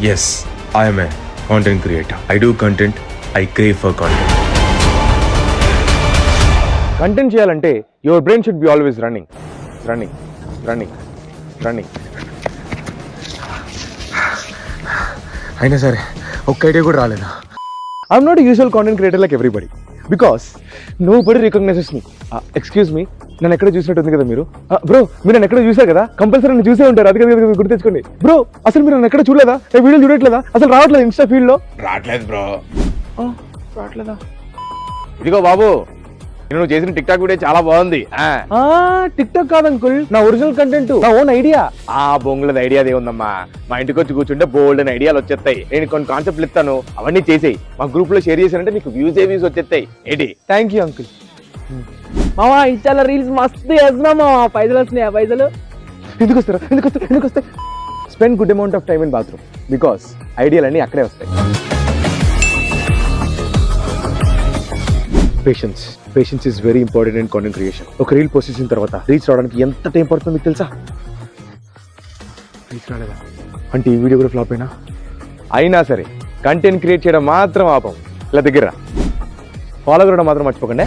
Yes, I am a content creator. I do content. I crave for content. Content చేయాలంటే your brain should be always running. అయినా సరే ఒక్క idea కూడా రాలేదా? I'm not usual content creator like everybody because nobody recognizes me. Excuse me, నన్ను ఎక్కడ చూసినట్టు ఉంది కదా మీరు? బ్రో, మీరు నన్ను ఎక్కడ చూసారు కదా, కంపల్సరీ నన్ను చూసే ఉంటారు. అది కదా గుర్తు తెచ్చుకోండి. బ్రో, అసలు మీరు నన్ను ఎక్కడ చూడలేదా? వీడియో చూడట్లేదా? అసలు రావట్లేదు ఇన్స్టా ఫీల్డ్లో? రావట్లేదు బ్రో. రావట్లేదా? ఇదిగో బాబు, నువ్వు చేసిన టిక్ టాక్ వీడియో చాలా బాగుంది. టిక్ టాక్ కాదు అంకుల్, నా ఒరిజినల్ కంటెంట్, నా ఓన్ ఐడియా. బొంగులది ఐడియా అదే ఉందమ్మా. మా ఇంటికి వచ్చి కూర్చుంటే బోల్డ్ అని ఐడియాలు వచ్చేస్తాయి. నేను కొన్ని కాన్సెప్ట్లు ఇస్తాను, అవన్నీ చేసేయి. మా గ్రూప్ లో షేర్ చేశానంటే నీకు వ్యూస్ వచ్చేస్తాయి. ఏంటి? Thank you uncle. మామా ఇన్స్టాలో రీల్స్ మస్తు చేస్తున్నాం మామా. పైసలు వస్తున్నాయా? పైసలు ఎందుకు వస్తాయి? Spend good amount of time in bathroom because ఐడియాలు అన్నీ అక్కడే వస్తాయి. Patience is very important in content creation. ఒక రీల్ పోస్ట్ చేసిన తర్వాత రీచ్ రావడానికి ఎంత టైం పడుతుంది మీకు తెలుసా? రీచ్ రాలేదా అంటే ఈ వీడియో కూడా ఫ్లాప్ అయినా సరే కంటెంట్ క్రియేట్ చేయడం మాత్రం ఆపం. ఇలా దగ్గర ఫాలో కూడా మాత్రం మర్చిపోకండి.